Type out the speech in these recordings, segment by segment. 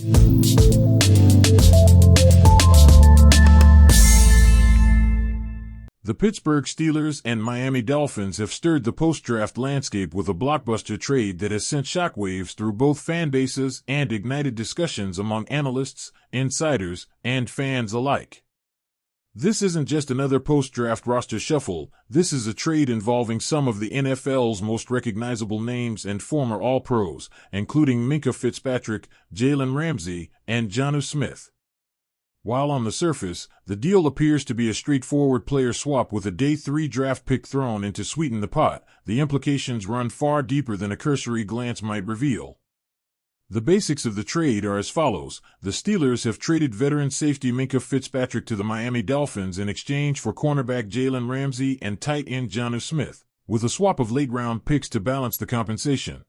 The Pittsburgh Steelers and Miami Dolphins have stirred the post-draft landscape with a blockbuster trade that has sent shockwaves through both fan bases and ignited discussions among analysts, insiders, and fans alike. This isn't just another post-draft roster shuffle. This is a trade involving some of the NFL's most recognizable names and former All-Pros, including Minkah Fitzpatrick, Jalen Ramsey, and Jonnu Smith. While on the surface, the deal appears to be a straightforward player swap with a Day 3 draft pick thrown in to sweeten the pot, the implications run far deeper than a cursory glance might reveal. The basics of the trade are as follows. The Steelers have traded veteran safety Minkah Fitzpatrick to the Miami Dolphins in exchange for cornerback Jalen Ramsey and tight end Jonnu Smith, with a swap of late-round picks to balance the compensation.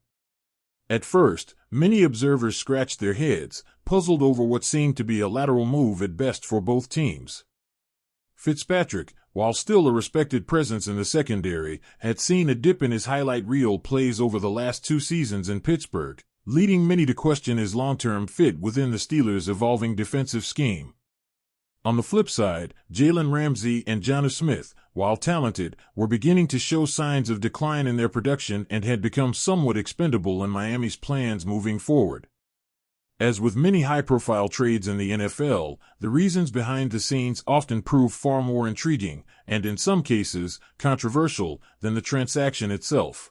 At first, many observers scratched their heads, puzzled over what seemed to be a lateral move at best for both teams. Fitzpatrick, while still a respected presence in the secondary, had seen a dip in his highlight reel plays over the last 2 seasons in Pittsburgh, leading many to question his long-term fit within the Steelers' evolving defensive scheme. On the flip side, Jalen Ramsey and Jonnu Smith, while talented, were beginning to show signs of decline in their production and had become somewhat expendable in Miami's plans moving forward. As with many high-profile trades in the NFL, the reasons behind the scenes often prove far more intriguing, and in some cases, controversial, than the transaction itself.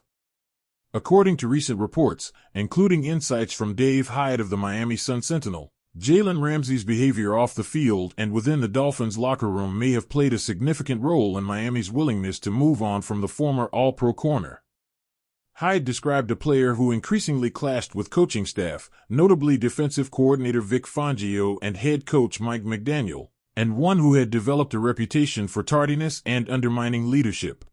According to recent reports, including insights from Dave Hyde of the Miami Sun-Sentinel, Jalen Ramsey's behavior off the field and within the Dolphins' locker room may have played a significant role in Miami's willingness to move on from the former All-Pro corner. Hyde described a player who increasingly clashed with coaching staff, notably defensive coordinator Vic Fangio and head coach Mike McDaniel, and one who had developed a reputation for tardiness and undermining leadership.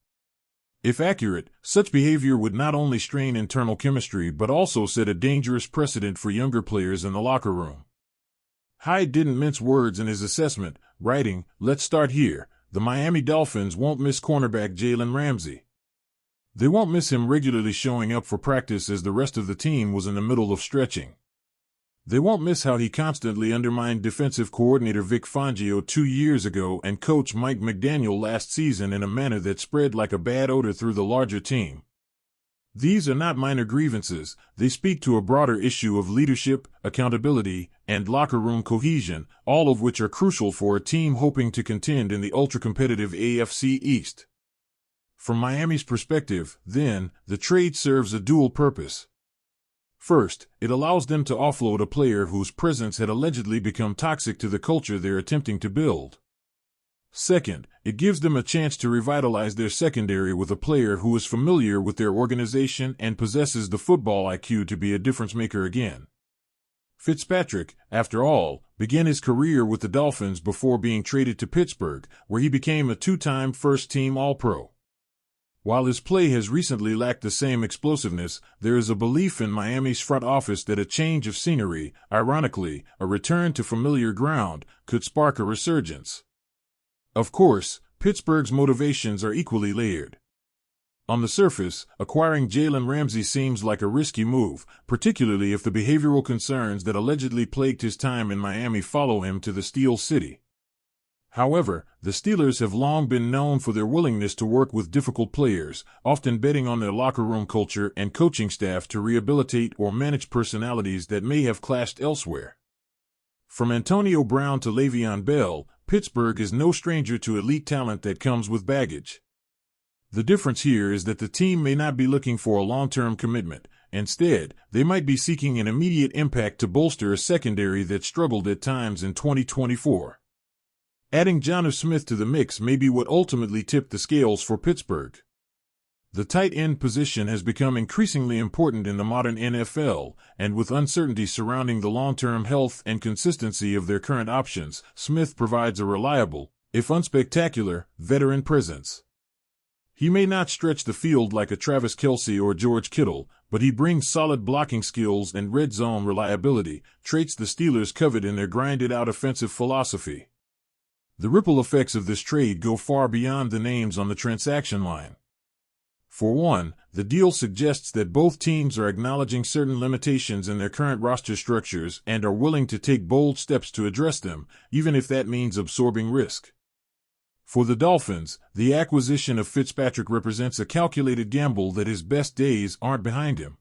If accurate, such behavior would not only strain internal chemistry but also set a dangerous precedent for younger players in the locker room. Hyde didn't mince words in his assessment, writing, "Let's start here. The Miami Dolphins won't miss cornerback Jalen Ramsey. They won't miss him regularly showing up for practice as the rest of the team was in the middle of stretching. They won't miss how he constantly undermined defensive coordinator Vic Fangio 2 years ago and coach Mike McDaniel last season in a manner that spread like a bad odor through the larger team. These are not minor grievances, they speak to a broader issue of leadership, accountability, and locker room cohesion, all of which are crucial for a team hoping to contend in the ultra-competitive AFC East." From Miami's perspective, then, the trade serves a dual purpose. First, it allows them to offload a player whose presence had allegedly become toxic to the culture they're attempting to build. Second, it gives them a chance to revitalize their secondary with a player who is familiar with their organization and possesses the football IQ to be a difference-maker again. Fitzpatrick, after all, began his career with the Dolphins before being traded to Pittsburgh, where he became a 2-time first-team All-Pro. While his play has recently lacked the same explosiveness, there is a belief in Miami's front office that a change of scenery, ironically, a return to familiar ground, could spark a resurgence. Of course, Pittsburgh's motivations are equally layered. On the surface, acquiring Jalen Ramsey seems like a risky move, particularly if the behavioral concerns that allegedly plagued his time in Miami follow him to the Steel City. However, the Steelers have long been known for their willingness to work with difficult players, often betting on their locker room culture and coaching staff to rehabilitate or manage personalities that may have clashed elsewhere. From Antonio Brown to Le'Veon Bell, Pittsburgh is no stranger to elite talent that comes with baggage. The difference here is that the team may not be looking for a long-term commitment. Instead, they might be seeking an immediate impact to bolster a secondary that struggled at times in 2024. Adding Jonnu Smith to the mix may be what ultimately tipped the scales for Pittsburgh. The tight end position has become increasingly important in the modern NFL, and with uncertainty surrounding the long-term health and consistency of their current options, Smith provides a reliable, if unspectacular, veteran presence. He may not stretch the field like a Travis Kelce or George Kittle, but he brings solid blocking skills and red zone reliability, traits the Steelers covet in their grinded-out offensive philosophy. The ripple effects of this trade go far beyond the names on the transaction line. For one, the deal suggests that both teams are acknowledging certain limitations in their current roster structures and are willing to take bold steps to address them, even if that means absorbing risk. For the Dolphins, the acquisition of Fitzpatrick represents a calculated gamble that his best days aren't behind him.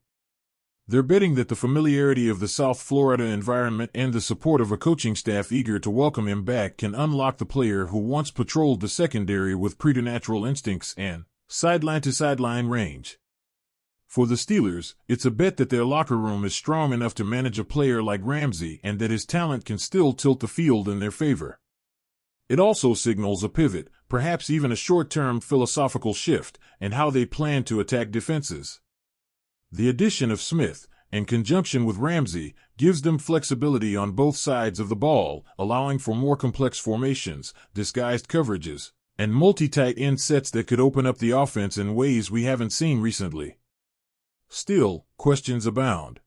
They're betting that the familiarity of the South Florida environment and the support of a coaching staff eager to welcome him back can unlock the player who once patrolled the secondary with preternatural instincts and sideline-to-sideline range. For the Steelers, it's a bet that their locker room is strong enough to manage a player like Ramsey and that his talent can still tilt the field in their favor. It also signals a pivot, perhaps even a short-term philosophical shift, in how they plan to attack defenses. The addition of Smith, in conjunction with Ramsey, gives them flexibility on both sides of the ball, allowing for more complex formations, disguised coverages, and multi-tight end sets that could open up the offense in ways we haven't seen recently. Still, questions abound.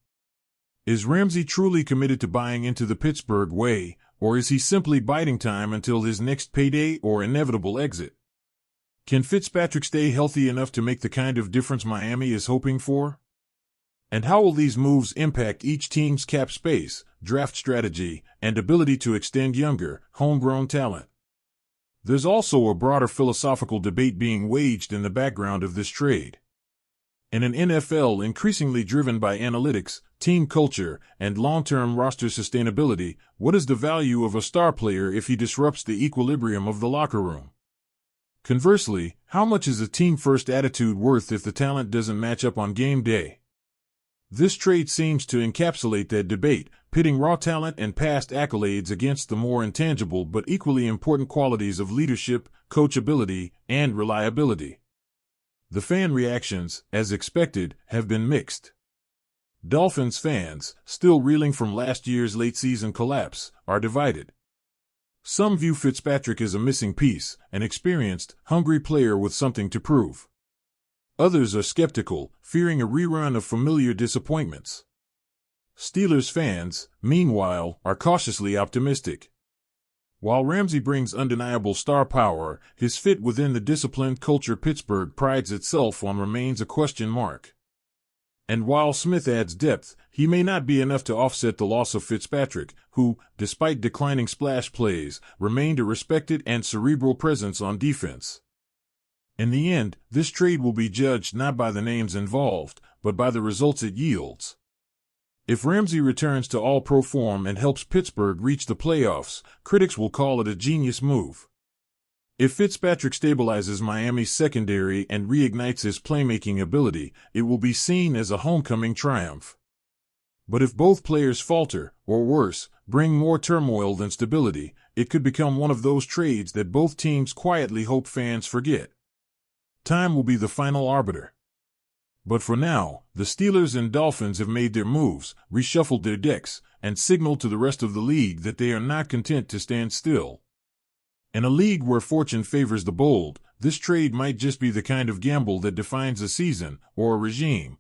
Is Ramsey truly committed to buying into the Pittsburgh way, or is he simply biding time until his next payday or inevitable exit? Can Fitzpatrick stay healthy enough to make the kind of difference Miami is hoping for? And how will these moves impact each team's cap space, draft strategy, and ability to extend younger, homegrown talent? There's also a broader philosophical debate being waged in the background of this trade. In an NFL increasingly driven by analytics, team culture, and long-term roster sustainability, what is the value of a star player if he disrupts the equilibrium of the locker room? Conversely, how much is a team-first attitude worth if the talent doesn't match up on game day? This trade seems to encapsulate that debate, pitting raw talent and past accolades against the more intangible but equally important qualities of leadership, coachability, and reliability. The fan reactions, as expected, have been mixed. Dolphins fans, still reeling from last year's late-season collapse, are divided. Some view Fitzpatrick as a missing piece, an experienced, hungry player with something to prove. Others are skeptical, fearing a rerun of familiar disappointments. Steelers fans, meanwhile, are cautiously optimistic. While Ramsey brings undeniable star power, his fit within the disciplined culture Pittsburgh prides itself on remains a question mark. And while Smith adds depth, he may not be enough to offset the loss of Fitzpatrick, who, despite declining splash plays, remained a respected and cerebral presence on defense. In the end, this trade will be judged not by the names involved, but by the results it yields. If Ramsey returns to all-pro form and helps Pittsburgh reach the playoffs, critics will call it a genius move. If Fitzpatrick stabilizes Miami's secondary and reignites his playmaking ability, it will be seen as a homecoming triumph. But if both players falter, or worse, bring more turmoil than stability, it could become one of those trades that both teams quietly hope fans forget. Time will be the final arbiter. But for now, the Steelers and Dolphins have made their moves, reshuffled their decks, and signaled to the rest of the league that they are not content to stand still. In a league where fortune favors the bold, this trade might just be the kind of gamble that defines a season, or a regime.